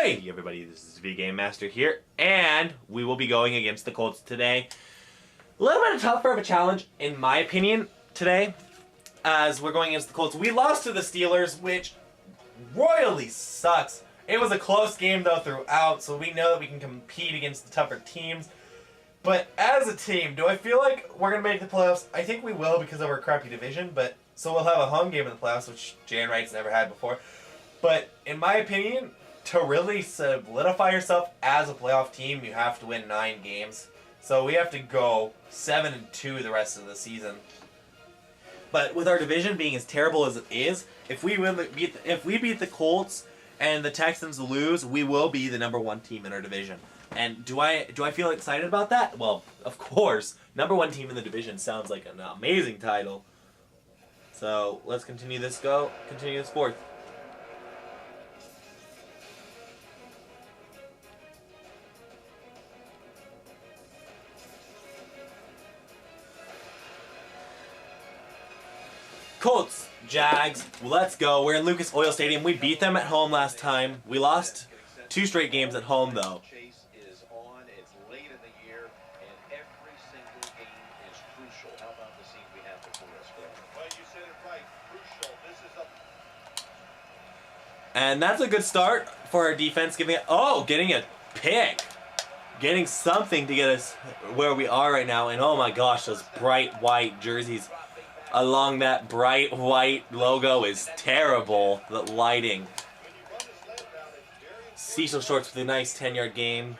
Hey everybody, this is V Game Master here, and we will be going against the Colts today. A little bit tougher of a challenge, in my opinion, today, as we're going against the Colts. We lost to the Steelers, which royally sucks. It was a close game though throughout, so we know that we can compete against the tougher teams. But as a team, do I feel like we're going to make the playoffs? I think we will because of our crappy division, but so we'll have a home game in the playoffs, which Jan Wright's never had before. But in my opinion, to really solidify yourself as a playoff team, you have to win 9 games. So we have to go 7-2 the rest of the season. But with our division being as terrible as it is, if we beat the Colts and the Texans lose, we will be the #1 team in our division. And do I feel excited about that? Well, of course. #1 team in the division sounds like an amazing title. So let's continue this fourth. Colts, Jags, let's go. We're in Lucas Oil Stadium. We beat them at home last time. We lost 2 straight games at home, though. And that's a good start for our defense, getting a pick. Getting something to get us where we are right now. And oh my gosh, those bright white jerseys along that bright white logo is terrible. The lighting. Cecil shorts with a nice 10-yard gain.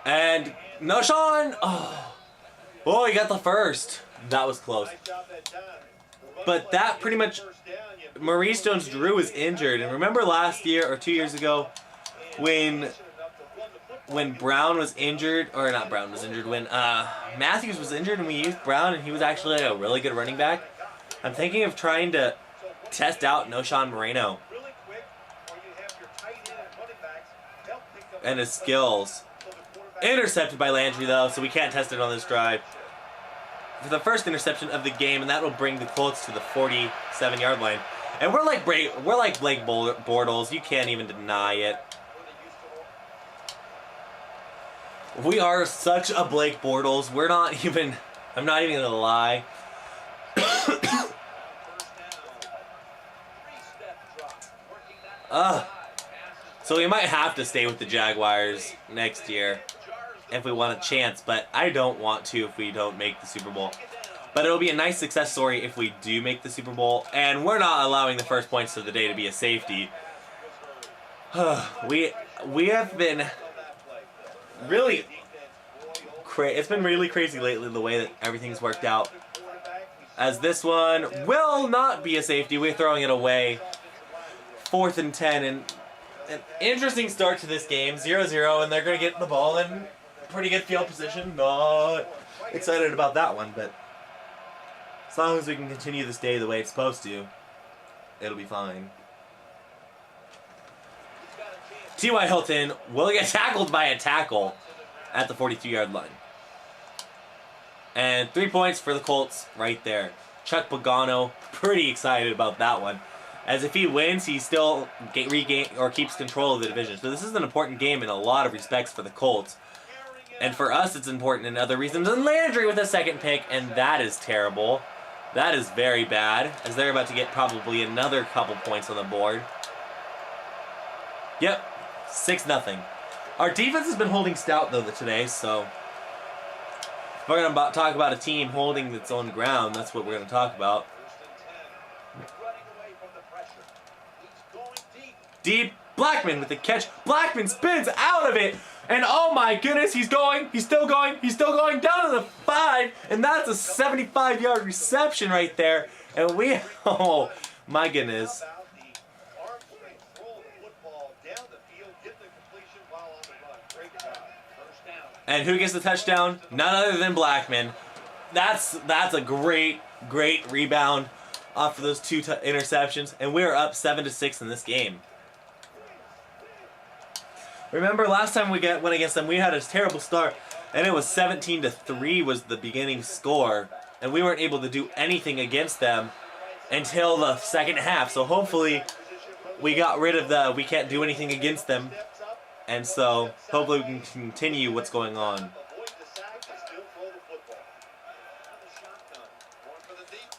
And no, Sean! Oh, he got the first. That was close. But that pretty much... Maurice Jones-Drew was injured. And remember last year or 2 years ago when Brown was injured, or not Brown was injured, when Matthews was injured and we used Brown and he was actually a really good running back? I'm thinking of trying to test out Noshawn Moreno and his skills. Intercepted by Landry though, so we can't test it on this drive. For the first interception of the game, and that will bring the Colts to the 47-yard line. And we're like Blake Bortles. You can't even deny it. We are such a Blake Bortles. We're not even... I'm not even going to lie. So we might have to stay with the Jaguars next year if we want a chance, but I don't want to if we don't make the Super Bowl. But it'll be a nice success story if we do make the Super Bowl, and we're not allowing the first points of the day to be a safety. We have been really it's been really crazy lately the way that everything's worked out. As this one will not be a safety, we're throwing it away. 4th and 10, and an interesting start to this game, 0-0, and they're going to get the ball in pretty good field position. Not excited about that one, but as long as we can continue this day the way it's supposed to, it'll be fine. T.Y. Hilton will get tackled by a tackle at the 42-yard line. And 3 points for the Colts right there. Chuck Pagano, pretty excited about that one. As if he wins, he still keeps control of the division. So this is an important game in a lot of respects for the Colts. And for us, it's important in other reasons. And Landry with a second pick, and that is terrible. That is very bad, as they're about to get probably another couple points on the board. Yep, 6-0. Our defense has been holding stout, though, today, so... if we're going to talk about a team holding its own ground, that's what we're going to talk about. Deep, Blackman with the catch. Blackman spins out of it. And oh my goodness, he's still going down to the 5. And that's a 75-yard reception right there. And oh my goodness. And who gets the touchdown? None other than Blackman. That's a great rebound off of those 2 interceptions. And we're up 7-6 in this game. Remember last time we went against them, we had a terrible start, and it was 17-3 was the beginning score, and we weren't able to do anything against them until the second half. So hopefully we got rid of the we can't do anything against them, and so hopefully we can continue what's going on.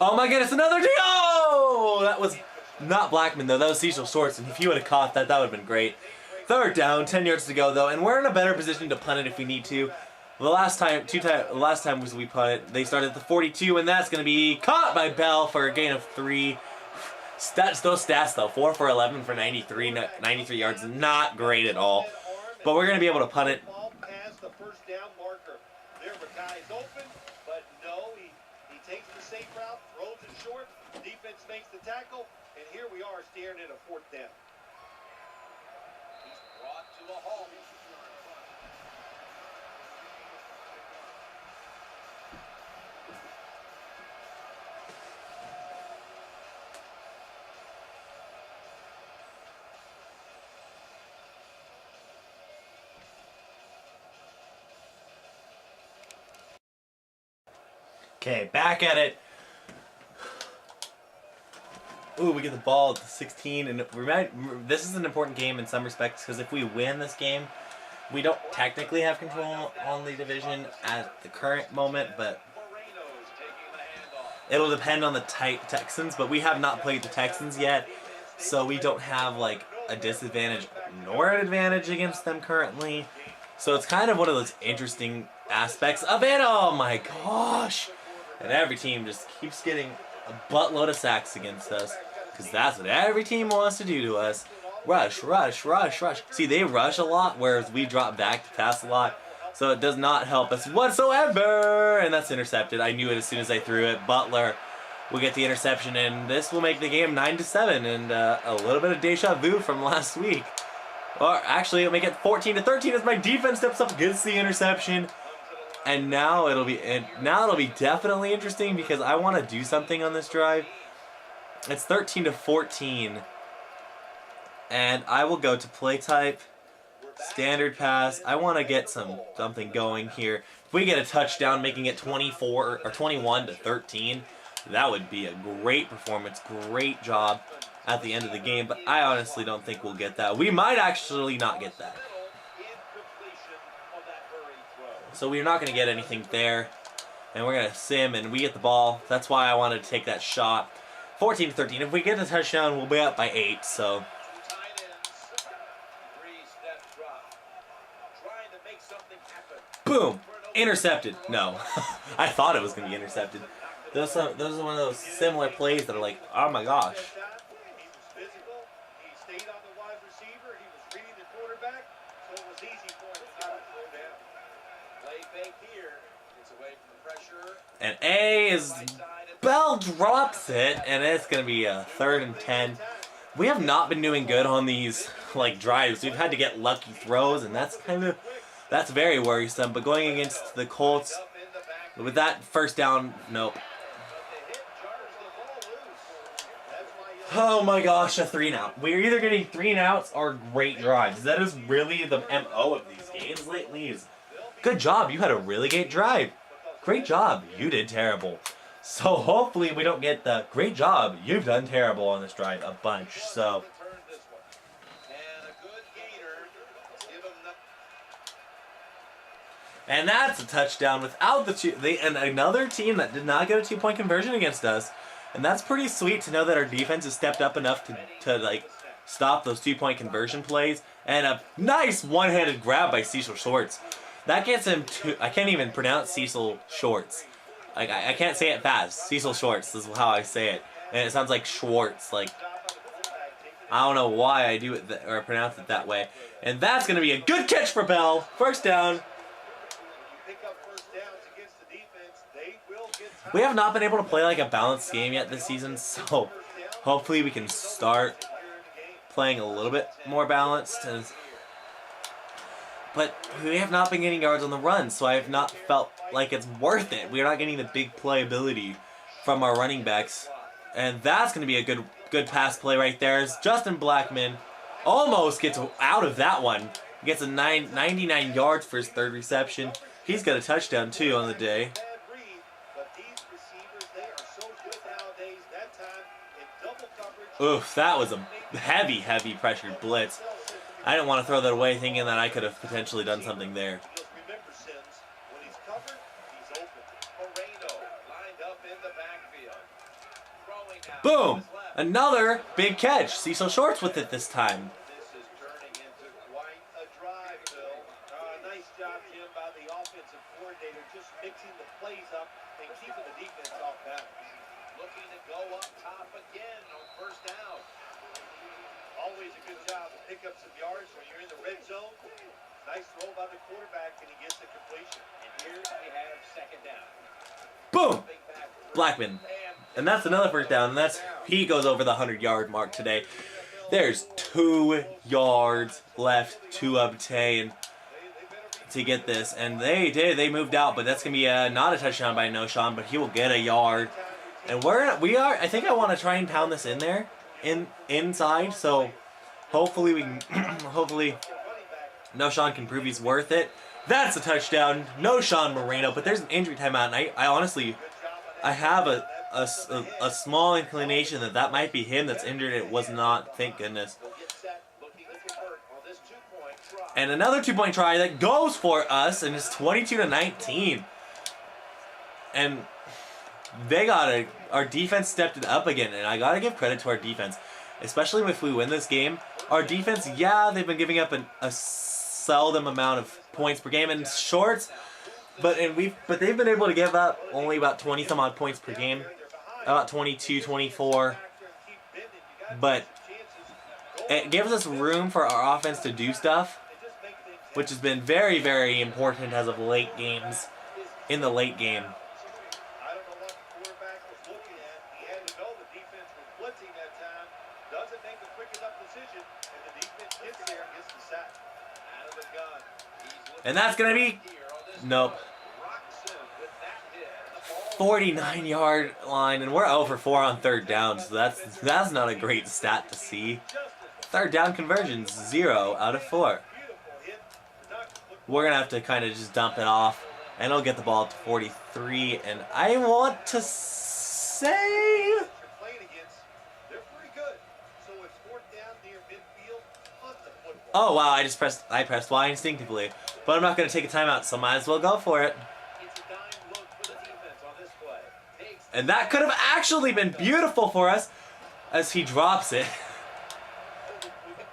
Oh my goodness, another D! Oh! That was not Blackman though, that was Cecil Shorts, and if he would have caught that, that would have been great. Third down, 10 yards to go though, and we're in a better position to punt it if we need to. The last time we punted, they started at the 42, and that's going to be caught by Bell for a gain of 3. Those stats though, 4 for 11 for 93 yards, not great at all. But we're going to be able to punt it. Defense makes the tackle, and here we are staring at a fourth down. He's brought to a halt. Okay, back at it. Ooh, we get the ball at the 16, and this is an important game in some respects because if we win this game, we don't technically have control on the division at the current moment, but it'll depend on the Texans. But we have not played the Texans yet, so we don't have like a disadvantage nor an advantage against them currently. So it's kind of one of those interesting aspects of it. Oh my gosh! And every team just keeps getting a buttload of sacks against us, because that's what every team wants to do to us. Rush, rush, rush, rush. See, they rush a lot, whereas we drop back to pass a lot, so it does not help us whatsoever. And that's intercepted. I knew it as soon as I threw it. Butler will get the interception, and this will make the game 9-7, and a little bit of deja vu from last week. Or actually, it'll make it 14-13 as my defense steps up, gets the interception. And now it'll be definitely interesting because I want to do something on this drive. It's 13-14, and I will go to play type, standard pass. I want to get something going here. If we get a touchdown, making it 24 or 21-13, that would be a great performance, great job at the end of the game. But I honestly don't think we'll get that. We might actually not get that. So we're not going to get anything there, and we're going to sim, and we get the ball. That's why I wanted to take that shot. 14-13. If we get the touchdown, we'll be up by 8. So. Boom! Intercepted. No, I thought it was going to be intercepted. Those are one of those similar plays that are like, oh my gosh. And Bell drops it, and it's going to be a 3rd and 10. We have not been doing good on these like drives. We've had to get lucky throws, and that's very worrisome. But going against the Colts, with that first down, nope. Oh my gosh, a 3-and-out. We're either getting 3-and-outs or great drives. That is really the MO of these games lately. Good job, you had a really great drive. Great job, you did terrible. So hopefully we don't get the great job, you've done terrible on this drive a bunch. So and that's a touchdown without the and another team that did not get a 2-point conversion against us. And that's pretty sweet to know that our defense has stepped up enough to like stop those 2-point conversion plays. And a nice one-handed grab by Cecil Shorts. That gets him to, I can't even pronounce Cecil Shorts. Like, I can't say it fast. Cecil Shorts is how I say it. And it sounds like Schwartz. Like, I don't know why I do it or pronounce it that way. And that's going to be a good catch for Bell. First down. We have not been able to play like a balanced game yet this season. So, hopefully we can start playing a little bit more balanced. But we have not been getting yards on the run, so I have not felt like it's worth it. We are not getting the big playability from our running backs. And that's going to be a good pass play right there. As Justin Blackman almost gets out of that one. Gets a 99 yards for his third reception. He's got a touchdown too on the day. Oof, that was a heavy pressured blitz. I didn't want to throw that away thinking that I could have potentially done something there. Boom! Another big catch. Cecil Shorts with it this time. This is turning into quite a drive, Bill. Nice job, Jim, by the offensive coordinator, just mixing the plays up and keeping the defense off balance. Looking to go up top again on first down. Always a good job to pick up some yards when you're in the red zone. Nice throw by the quarterback, and he gets the completion. And here we have second down. Boom! Blackman. And that's another first down, and he goes over the 100-yard mark today. There's 2 yards left to obtain to get this, and they moved out, but that's gonna be not a touchdown by Noshawn, but he will get a yard. And I think I want to try and pound this in there, inside. So hopefully we can, hopefully Noshawn can prove he's worth it. That's a touchdown, Noshawn Moreno. But there's an injury timeout, and I honestly, I have a small inclination that might be him that's injured. It was not, thank goodness. And another 2-point try that goes for us, and it's 22-19. And our defense stepped it up again, and I gotta give credit to our defense, especially if we win this game. Our defense, yeah, they've been giving up a seldom amount of points per game in Shorts. But they've been able to give up only about 20 some odd points per game, about 22, 24. But it gives us room for our offense to do stuff, which has been very, very important as of late games, in the late game. I don't know what the quarterback was looking at. He had to know the defense was blitzing that time. Doesn't make a quick enough decision, and the defense gets there and gets the sack. Out of the gun. And that's gonna be nope. 49-yard line, and we're 0 for 4 on third down, so that's not a great stat to see. Third down conversions, 0 out of 4. We're gonna have to kind of just dump it off, and I'll get the ball to 43. And I want to say, oh wow, I pressed Y instinctively, but I'm not gonna take a timeout, so might as well go for it. And that could have actually been beautiful for us as he drops it.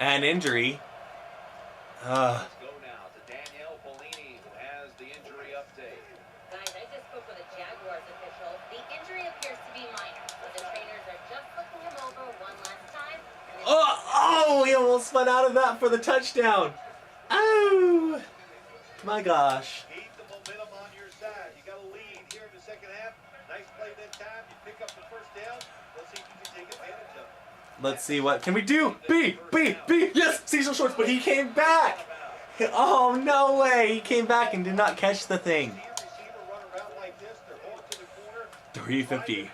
An injury. Let's go now to Danielle Bellini, who has the injury update. Guys, I just spoke with a Jaguars official. The injury appears to be minor, but the trainers are just looking him over one last time. Oh, he almost spun out of that for the touchdown. Oh, my gosh. Keep the momentum on your side. You got a lead here in the second half. Nice play that time. You pick up the first down. Let's see if you can take advantage of it. Let's see, what can we do? B. Yes, Cecil Shorts, but he came back. Oh, no way. He came back and did not catch the thing. 350.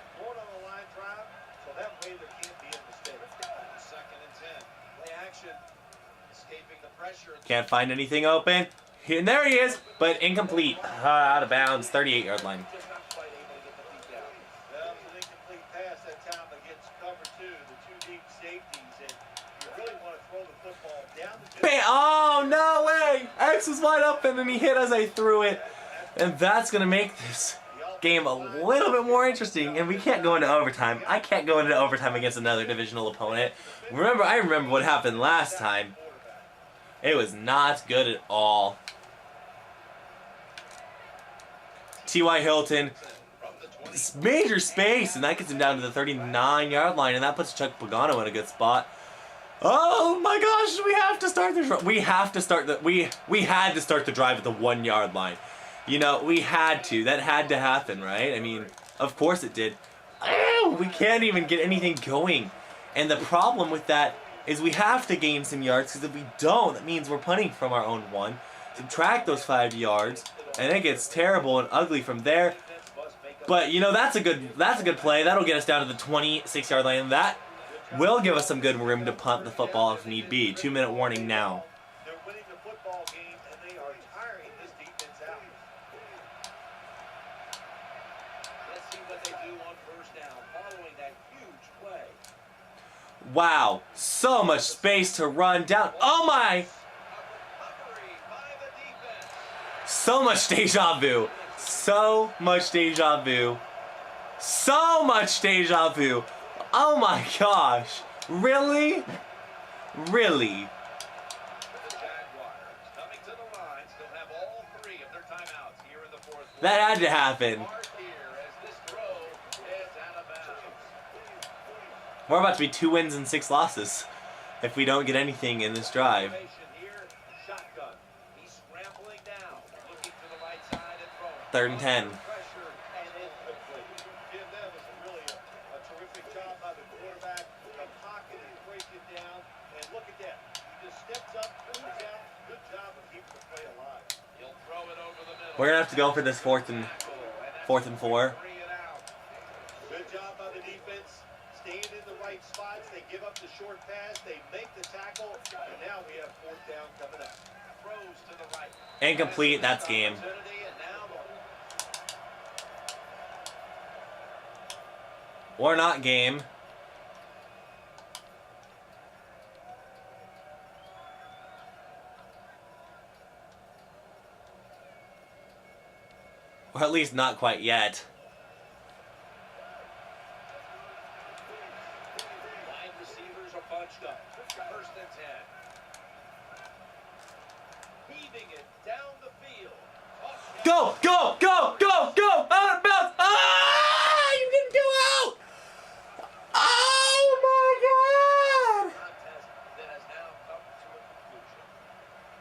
Can't find anything open. And there he is, but incomplete. Out of bounds, 38-yard line. Bam! Oh, no way! X was wide open and he hit as I threw it. And that's going to make this game a little bit more interesting. And we can't go into overtime. I can't go into overtime against another divisional opponent. I remember what happened last time. It was not good at all. T.Y. Hilton, major space, and that gets him down to the 39-yard line, and that puts Chuck Pagano in a good spot. Oh my gosh, we have to start the we had to start the drive at the 1-yard line. You know, we had to. That had to happen, right? I mean, of course it did. Oh, we can't even get anything going. And the problem with that is we have to gain some yards, because if we don't, that means we're punting from our own 1. Subtract those 5 yards, and it gets terrible and ugly from there. But you know, that's a good play. That'll get us down to the 26-yard line. That will give us some good room to punt the football if need be. 2-minute warning now. game, and they are tiring this defense out. Let's see what they do on first down following that huge play. Wow, so much space to run down. Oh my! A recovery by the defense. So much deja vu. So much deja vu. So much deja vu. Oh my gosh. Really? Really? The Jaguars coming to the line still have all 3 of their timeouts here in the fourth quarter. That had to happen. Hard here as this throw is out of bounds. We're about to be 2 wins and 6 losses if we don't get anything in this drive. Here, shotgun. He's scrambling down, looking to the right side and throwing. 3rd and 10. Pressure and incomplete. Jim, that was really a terrific job by the quarterback. The pocket and break it down. And look at that. He just steps up, moves out. Good job of keeping the play alive. He'll throw it over the middle. We're gonna have to go for this 4th and 4. Bring it out. Good job by the defense. Staying in the right spots. They give up the short pass. They make the tackle. And now we have 4th down coming up. Throws to the right. Incomplete, that's game. Opportunity, and now the Or not game. Or at least not quite yet. wide receivers are bunched up. 1st and 10. Heaving it down the field. Go, go, go, go, go! Out of bounds! Ah! You didn't go out! Oh my god! Contest that has now come to a conclusion.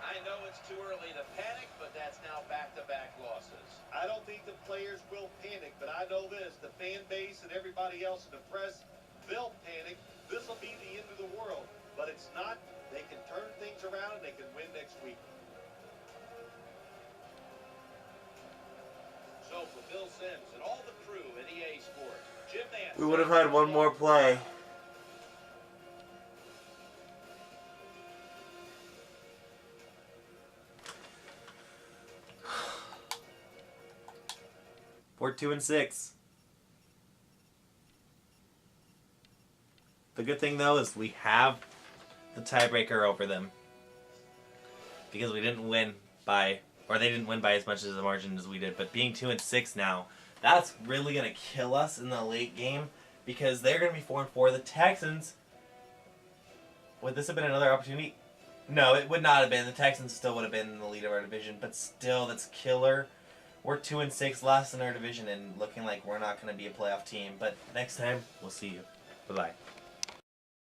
I know it's too early to panic, but that's now back-to-back losses. I don't think the players will panic, but I know this: the fan base and everybody else in the press, they'll panic. This will be the end of the world, but it's not. They can turn things around and they can win next week. So for Bill Sims and all the crew at EA Sports, Jim Nance. We would have had one more play. We're 2 and 6. The good thing though is we have the tiebreaker over them. Because we didn't win by, or they didn't win by as much as the margin as we did. But being 2 and 6 now, that's really gonna kill us in the late game because they're gonna be 4 and 4. The Texans, would this have been another opportunity? No, it would not have been. The Texans still would have been in the lead of our division, but still, that's killer. We're 2 and 6, last in our division, and looking like we're not gonna be a playoff team. But next time, we'll see you. Bye bye.